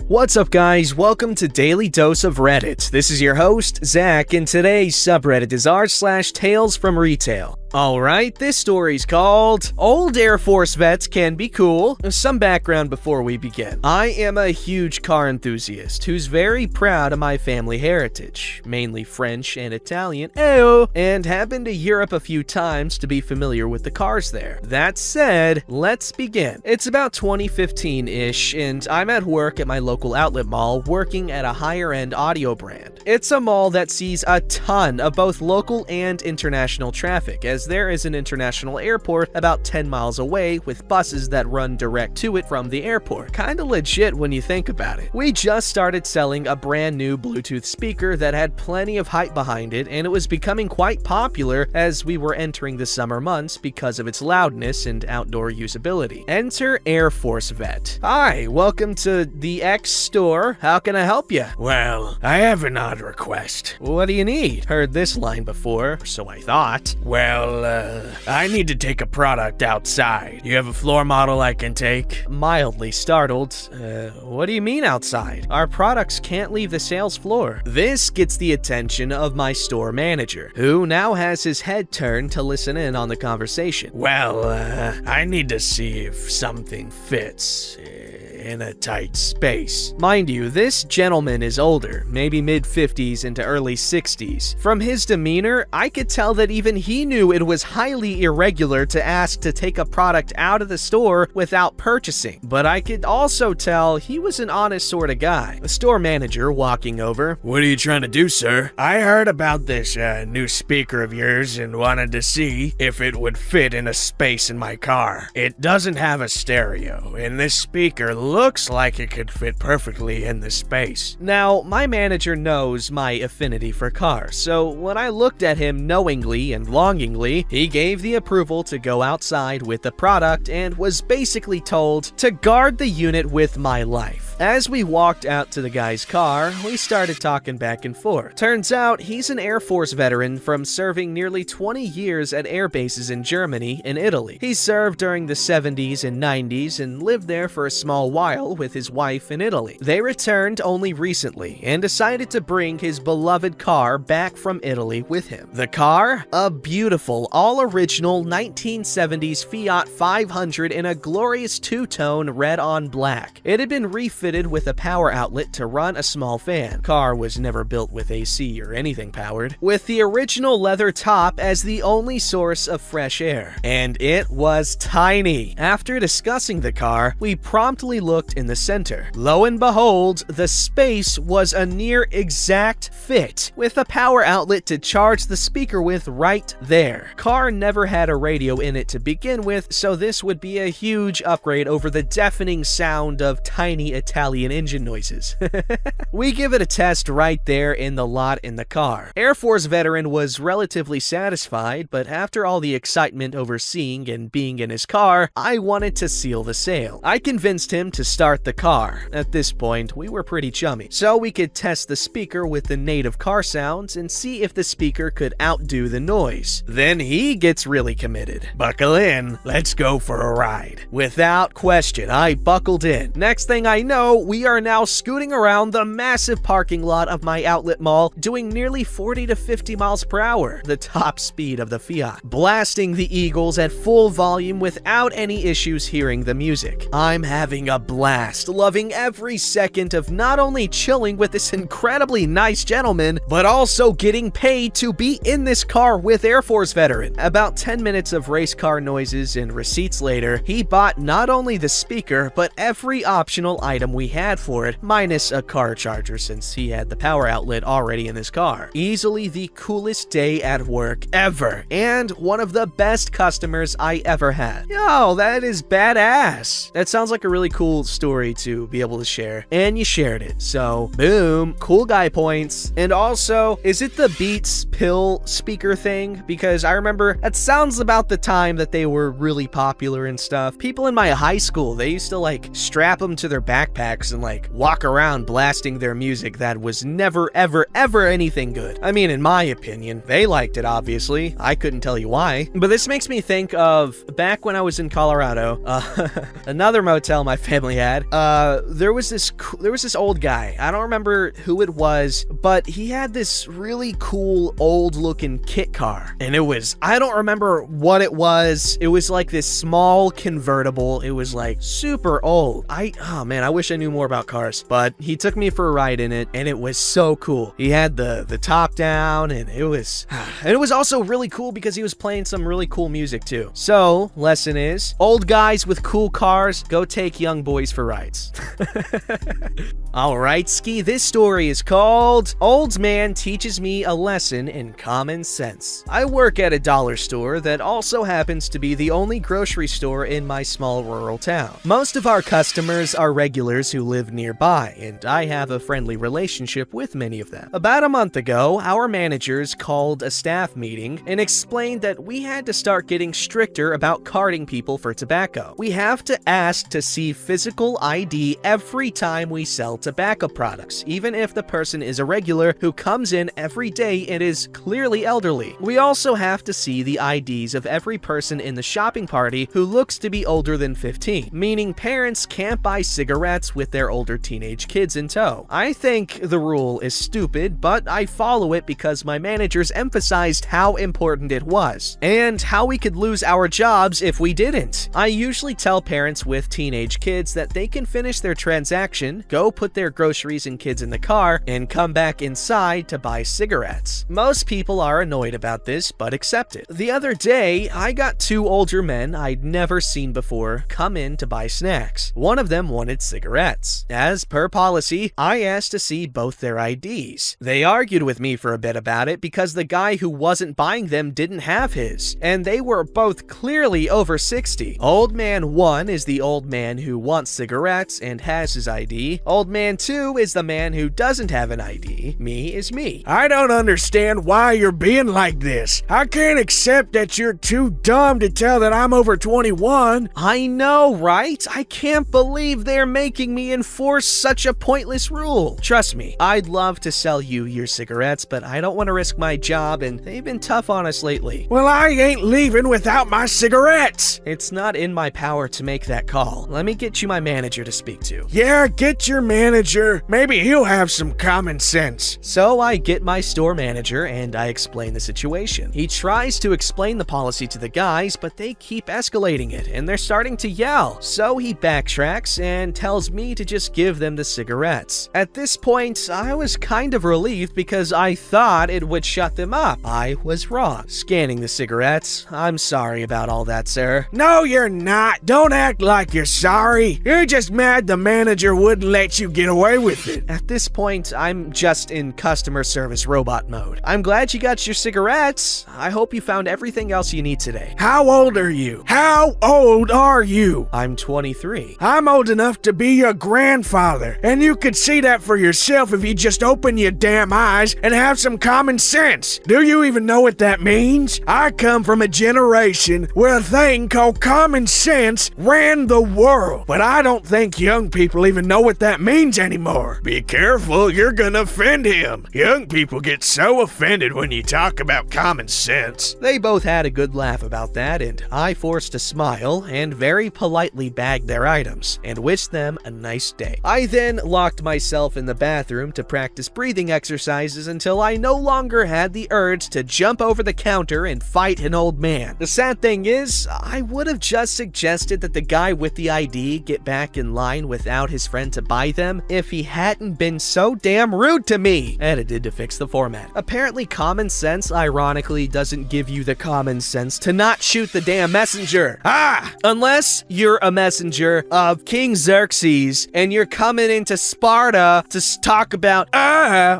What's up, guys? Welcome to Daily Dose of Reddit. This is your host, Zach, and today's subreddit is r/TalesFromRetail. Alright, this story's called Old Air Force Vets Can Be Cool. Some background before we begin. I am a huge car enthusiast who's very proud of my family heritage, mainly French and Italian, and have been to Europe a few times to be familiar with the cars there. That said, let's begin. It's about 2015-ish, and I'm at work at my local outlet mall working at a higher-end audio brand. It's a mall that sees a ton of both local and international traffic, as there is an international airport about 10 miles away with buses that run direct to it from the airport. Kinda legit when you think about it. We just started selling a brand new Bluetooth speaker that had plenty of hype behind it, and it was becoming quite popular as we were entering the summer months because of its loudness and outdoor usability. Enter Air Force Vet. Hi, welcome to the X store. How can I help you? Well, I have an odd request. What do you need? Heard this line before, so I thought. Well, I need to take a product outside. You have a floor model I can take? Mildly startled. What do you mean outside? Our products can't leave the sales floor. This gets the attention of my store manager, who now has his head turned to listen in on the conversation. Well, I need to see if something fits in a tight space. Mind you, this gentleman is older, maybe mid-50s into early 60s. From his demeanor, I could tell that even he knew it was highly irregular to ask to take a product out of the store without purchasing. But I could also tell he was an honest sort of guy. The store manager walking over. What are you trying to do, sir? I heard about this new speaker of yours and wanted to see if it would fit in a space in my car. It doesn't have a stereo, and this speaker looks like it could fit perfectly in the space. Now, my manager knows my affinity for cars, so when I looked at him knowingly and longingly, he gave the approval to go outside with the product and was basically told to guard the unit with my life. As we walked out to the guy's car, we started talking back and forth. Turns out he's an Air Force veteran from serving nearly 20 years at air bases in Germany and Italy. He served during the 70s and 90s and lived there for a small while with his wife in Italy. They returned only recently and decided to bring his beloved car back from Italy with him. The car? A beautiful, all-original 1970s Fiat 500 in a glorious two-tone red on black. It had been refitted with a power outlet to run a small fan. Car was never built with AC or anything powered, with the original leather top as the only source of fresh air. And it was tiny. After discussing the car, we promptly looked in the center. Lo and behold, the space was a near exact fit, with a power outlet to charge the speaker with right there. Car never had a radio in it to begin with, so this would be a huge upgrade over the deafening sound of tiny Italian engine noises. We give it a test right there in the lot in the car. Air Force veteran was relatively satisfied, but after all the excitement over seeing and being in his car, I wanted to seal the sale. I convinced him to start the car. At this point, we were pretty chummy, so we could test the speaker with the native car sounds and see if the speaker could outdo the noise. Then he gets really committed. Buckle in, let's go for a ride. Without question, I buckled in. Next thing I know, we are now scooting around the massive parking lot of my outlet mall, doing nearly 40 to 50 miles per hour, the top speed of the Fiat, blasting the Eagles at full volume without any issues hearing the music. I'm having a blast, loving every second of not only chilling with this incredibly nice gentleman, but also getting paid to be in this car with Air Force veteran. About 10 minutes of race car noises and receipts later, he bought not only the speaker, but every optional item we had for it, minus a car charger since he had the power outlet already in his car. Easily the coolest day at work ever, and one of the best customers I ever had. Yo, that is badass. That sounds like a really cool story to be able to share, and you shared it, so boom, cool guy points. And also, is it the Beats pill speaker thing? Because I remember that sounds about the time that they were really popular and stuff. People in my high school, they used to like strap them to their backpack packs and like walk around blasting their music that was never ever anything good. I mean, in my opinion, they liked it obviously. I couldn't tell you why. But this makes me think of back when I was in Colorado, another motel my family had. There was this old guy. I don't remember who it was, but he had this really cool old looking kit car. And I don't remember what it was. It was like this small convertible. It was like super old. Oh man, I wish I knew more about cars, but he took me for a ride in it and it was so cool. He had the top down and it was also really cool because he was playing some really cool music too. So, lesson is, old guys with cool cars, go take young boys for rides. Alright, Ski, this story is called Old Man Teaches Me a Lesson in Common Sense. I work at a dollar store that also happens to be the only grocery store in my small rural town. Most of our customers are regulars who live nearby, and I have a friendly relationship with many of them. About a month ago, our managers called a staff meeting and explained that we had to start getting stricter about carding people for tobacco. We have to ask to see physical ID every time we sell tobacco products, even if the person is a regular who comes in every day and is clearly elderly. We also have to see the IDs of every person in the shopping party who looks to be older than 15, meaning parents can't buy cigarettes with their older teenage kids in tow. I think the rule is stupid, but I follow it because my managers emphasized how important it was, and how we could lose our jobs if we didn't. I usually tell parents with teenage kids that they can finish their transaction, go put their groceries and kids in the car, and come back inside to buy cigarettes. Most people are annoyed about this, but accept it. The other day, I got two older men I'd never seen before come in to buy snacks. One of them wanted cigarettes. As per policy, I asked to see both their IDs. They argued with me for a bit about it because the guy who wasn't buying them didn't have his, and they were both clearly over 60. Old man 1 is the old man who wants cigarettes and has his ID. Old man 2 is the man who doesn't have an ID. Me is me. I don't understand why you're being like this. I can't accept that you're too dumb to tell that I'm over 21. I know, right? I can't believe they're making me enforce such a pointless rule. Trust me, I'd love to sell you your cigarettes, but I don't want to risk my job, and they've been tough on us lately. Well, I ain't leaving without my cigarettes. It's not in my power to make that call. Let me get you my manager to speak to. Yeah, get your manager. Maybe he'll have some common sense. So I get my store manager and I explain the situation. He tries to explain the policy to the guys, but they keep escalating it and they're starting to yell. So he backtracks and tells me to just give them the cigarettes. At this point, I was kind of relieved because I thought it would shut them up. I was wrong. Scanning the cigarettes. I'm sorry about all that, sir. No, you're not. Don't act like you're sorry. You're just mad the manager wouldn't let you get away with it. At this point, I'm just in customer service robot mode. I'm glad you got your cigarettes. I hope you found everything else you need today. How old are you? How old are you? I'm 23. I'm old enough to be your grandfather, and you could see that for yourself if you just open your damn eyes and have some common sense. Do you even know what that means? I come from a generation where a thing called common sense ran the world, but I don't think young people even know what that means anymore. Be careful, you're gonna offend him. Young people get so offended when you talk about common sense. They both had a good laugh about that, and I forced a smile and very politely bagged their items and wished them a nice day. I then locked myself in the bathroom to practice breathing exercises until I no longer had the urge to jump over the counter and fight an old man. The sad thing is, I would have just suggested that the guy with the ID get back in line without his friend to buy them if he hadn't been so damn rude to me. Edited to fix the format. Apparently common sense ironically doesn't give you the common sense to not shoot the damn messenger. Unless you're a messenger of King Xerxes and you're coming into Sparta to talk about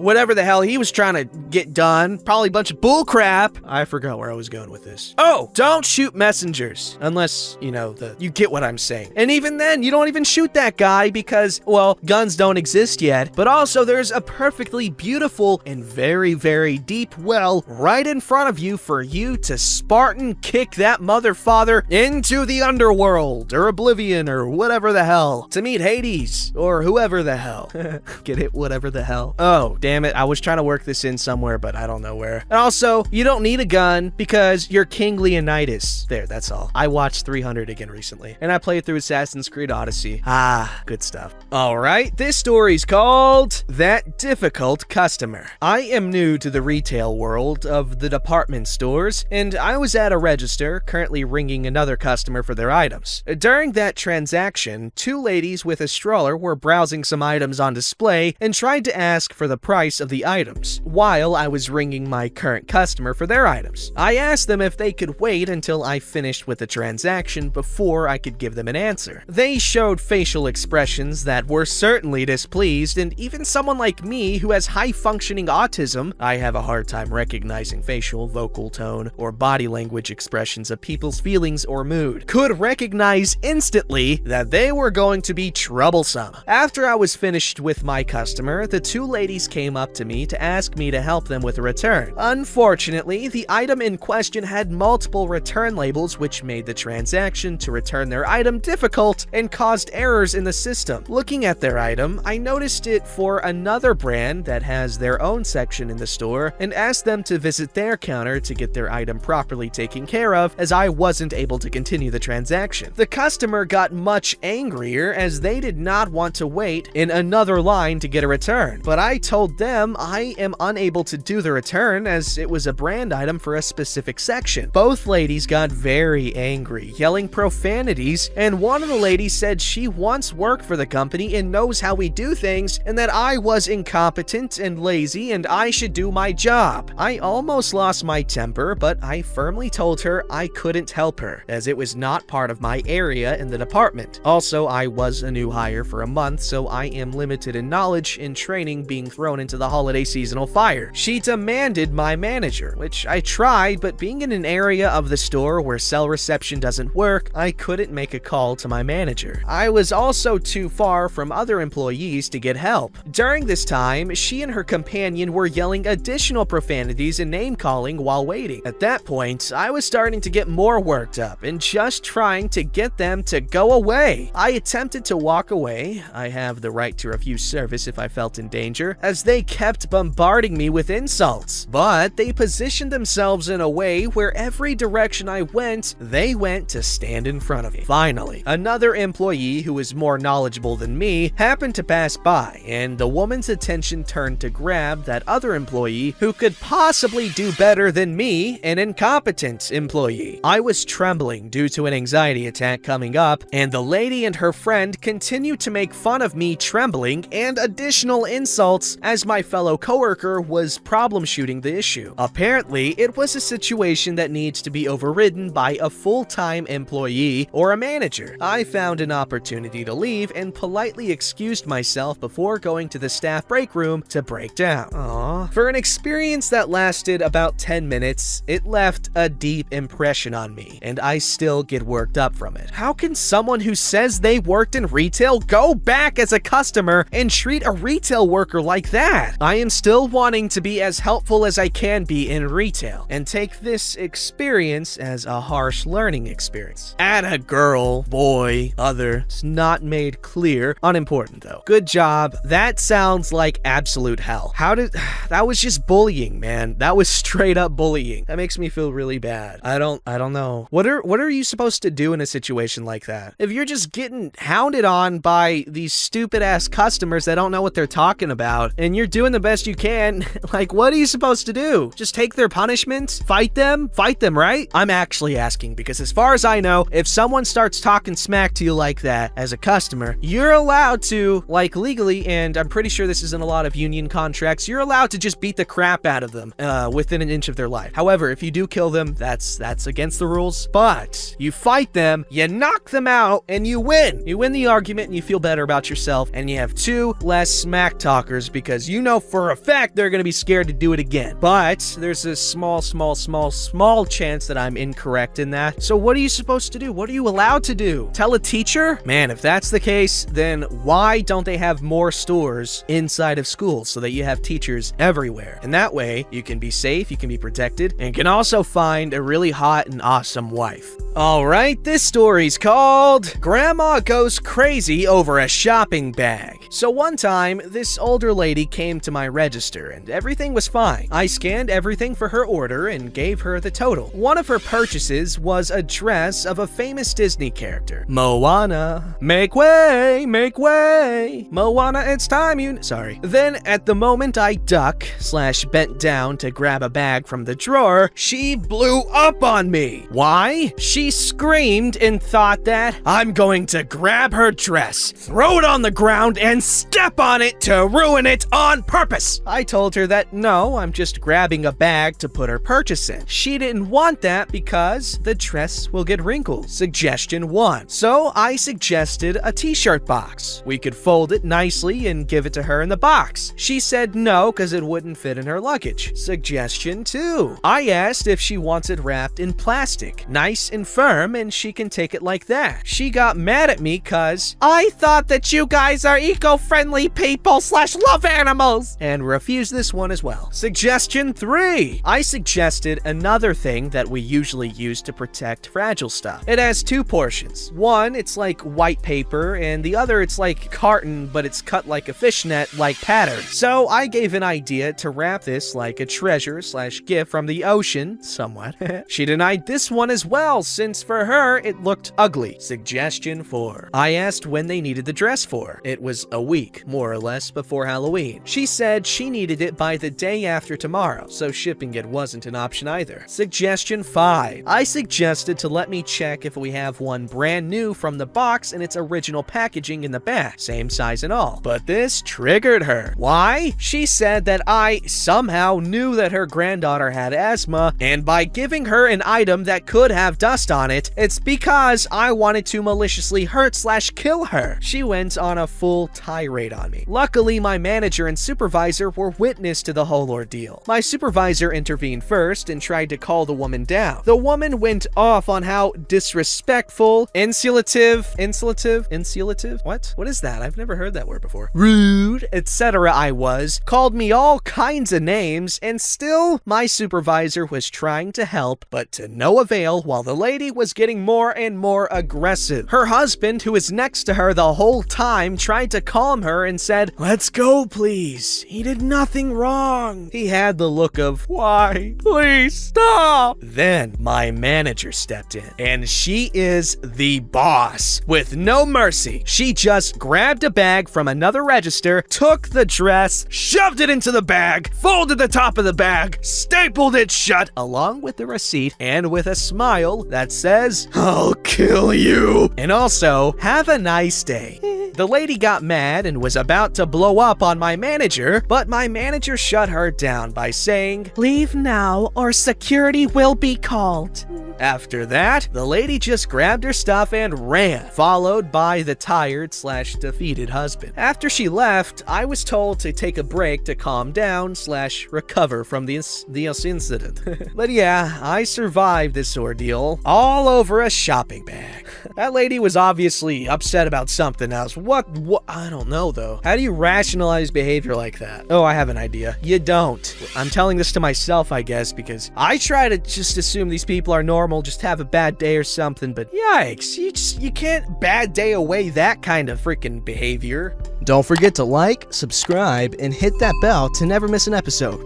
whatever the hell he was trying to get done. Probably a bunch of bullcrap. I forgot where I was going with this. Oh, don't shoot messengers unless, you get what I'm saying. And even then, you don't even shoot that guy because, well, guns don't exist yet, but also there's a perfectly beautiful and very, very deep well right in front of you for you to Spartan kick that motherfather into the underworld or oblivion or whatever the hell to meet Hades, or whoever the hell. Get it? Whatever the hell. Oh, damn it. I was trying to work this in somewhere, but I don't know where. And also, you don't need a gun because you're King Leonidas. There, that's all. I watched 300 again recently, and I played through Assassin's Creed Odyssey. Ah, good stuff. All right, this story's called That Difficult Customer. I am new to the retail world of the department stores, and I was at a register currently ringing another customer for their items. During that transaction, two ladies with a stroller were browsing some items on display and tried to ask for the price of the items, while I was ringing my current customer for their items. I asked them if they could wait until I finished with the transaction before I could give them an answer. They showed facial expressions that were certainly displeased, and even someone like me who has high-functioning autism, I have a hard time recognizing facial, vocal tone, or body language expressions of people's feelings or mood, could recognize instantly that they were going to be troublesome. After I was finished with my customer, the two ladies came up to me to ask me to help them with a return. Unfortunately, the item in question had multiple return labels, which made the transaction to return their item difficult and caused errors in the system. Looking at their item, I noticed it for another brand that has their own section in the store and asked them to visit their counter to get their item properly taken care of, as I wasn't able to continue the transaction. The customer got much angrier as they did not want to wait in another line to get a return, but I told them I am unable to do the return as it was a brand item for a specific section. Both ladies got very angry, yelling profanities, and one of the ladies said she once worked for the company and knows how we do things, and that I was incompetent and lazy and I should do my job. I almost lost my temper, but I firmly told her I couldn't help her, as it was not part of my area in the department. Also, I was a new hire for a month, so I am limited in knowledge and training being thrown into the holiday seasonal fire. She demanded my manager, which I tried, but being in an area of the store where cell reception doesn't work, I couldn't make a call to my manager. I was also too far from other employees to get help. During this time, she and her companion were yelling additional profanities and name-calling while waiting. At that point, I was starting to get more worked up and just trying to get them to go away. I attempted to walk away. I have the right to refuse service if I felt in danger, as they kept bombarding me with insults. But they positioned themselves in a way where every direction I went, they went to stand in front of me. Finally, another employee who was more knowledgeable than me happened to pass by, and the woman's attention turned to grab that other employee who could possibly do better than me, an incompetent employee. I was trembling due to an anxiety attack coming up, and the lady and her friend continued to make fun of me trembling and additional insults as my fellow coworker was problem shooting the issue. Apparently, it was a situation that needs to be overridden by a full-time employee or a manager. I found an opportunity to leave and politely excused myself before going to the staff break room to break down. Aww. For an experience that lasted about 10 minutes, it left a deep impression on me, and I still get worked up from it. How can someone who says they worked in retail go back as a customer and treat a retail worker like that? I am still wanting to be as helpful as I can be in retail and take this experience as a harsh learning experience. Atta girl, boy, other. It's not made clear. Unimportant though. Good job. That sounds like absolute hell. That was just bullying, man. That was straight up bullying. That makes me feel really bad. I don't know. What are you supposed to do in a situation like that? If you're just getting hounded on by these stupid ass customers that don't know what they're talking about, and you're doing the best you can, like, what are you supposed to do? Just take their punishment? Fight them? Fight them, right? I'm actually asking because as far as I know, if someone starts talking smack to you like that as a customer, you're allowed to, like, legally, and I'm pretty sure this is in a lot of union contracts, you're allowed to just beat the crap out of them within an inch of their life. However, if you do kill them, that's against the rules, but you fight them, you knock them out, and you win. You win the argument and you feel better about yourself, and you have two less smack talkers because you know for a fact they're gonna be scared to do it again. But there's a small chance that I'm incorrect in that. So what are you supposed to do? What are you allowed to do? Tell a teacher? Man, if that's the case, then why don't they have more stores inside of schools so that you have teachers everywhere? And that way, you can be safe, you can be protected, and can also find a really hot and awesome wife. Alright, this story's called Grandma Goes Crazy Over a Shopping Bag. So one time, this older lady came to my register and everything was fine. I scanned everything for her order and gave her the total. One of her purchases was a dress of a famous Disney character, Moana. Make way, make way. Moana, it's time you... Sorry. Then, at the moment I bent down to grab a bag from the drawer, she blew up on me. Why? She screamed and thought that I'm going to grab her dress, throw it on the ground, and step on it to ruin it on purpose. I told her that no, I'm just grabbing a bag to put her purchase in. She didn't want that because the dress will get wrinkled. Suggestion 1. So I suggested a t-shirt box. We could fold it nicely and give it to her in the box. She said no because it wouldn't fit in her luggage. Suggestion 2. I asked if she wants it wrapped in plastic, nice and firm, and she can take it like that. She got mad at me because I thought that you guys are eco-friendly people / love animals, and refused this one as well. Suggestion 3. I suggested another thing that we usually use to protect fragile stuff. It has 2 portions. One, it's like white paper, and the other, it's like carton, but it's cut like a fishnet-like pattern. So I gave an idea to wrap this like a treasure / gift from the ocean, somewhat. She denied this one as well, since for her, it looked ugly. Suggestion 4. I asked when they needed the dress for. It was a week, more or less, before Halloween. She said she needed it by the day after tomorrow, so shipping it wasn't an option either. Suggestion 5. I suggested to let me check if we have one brand new from the box and its original packaging in the back, same size and all. But this triggered her. Why? She said that I somehow knew that her granddaughter had asthma, and by giving her an item that could have dust on it, it's because I wanted to maliciously hurt / kill her. She went on a full tirade on me. Luckily, my manager and supervisor were witness to the whole ordeal. My supervisor intervened first and tried to calm the woman down. The woman went off on how disrespectful, insulative, what is that? I've never heard that word before. Rude, etc. I was, called me all kinds of names, and still, my supervisor was trying to help, but to no avail, while the lady was getting more and more aggressive. Her husband, who was next to her the whole time, tried to calm her and said, "Let's go, please. He did nothing wrong." He had the look of, "Why? Please stop." Then my manager stepped in, and she is the boss. With no mercy, she just grabbed a bag from another register, took the dress, shoved it into the bag, folded the top of the bag, stapled it shut, along with the receipt, and with a smile that says, "I'll kill you," and also, "Have a nice day." The lady got mad and was about to blow up on my manager, but my manager shut her down by saying, "Leave now or security will be called." After that, the lady just grabbed her stuff and ran, followed by the tired / defeated husband. After she left, I was told to take a break to calm down / recover from this incident. But yeah, I survived this ordeal, all over a shopping bag. That lady was obviously upset about something else. What? I don't know, though. How do you rationalize behavior like that? Oh, I have an idea. You don't. I'm telling this to myself, I guess, because I try to just assume these people are normal, just have a bad day or something, but yikes, you can't bad day away that kind of freaking behavior. Don't forget to like, subscribe, and hit that bell to never miss an episode.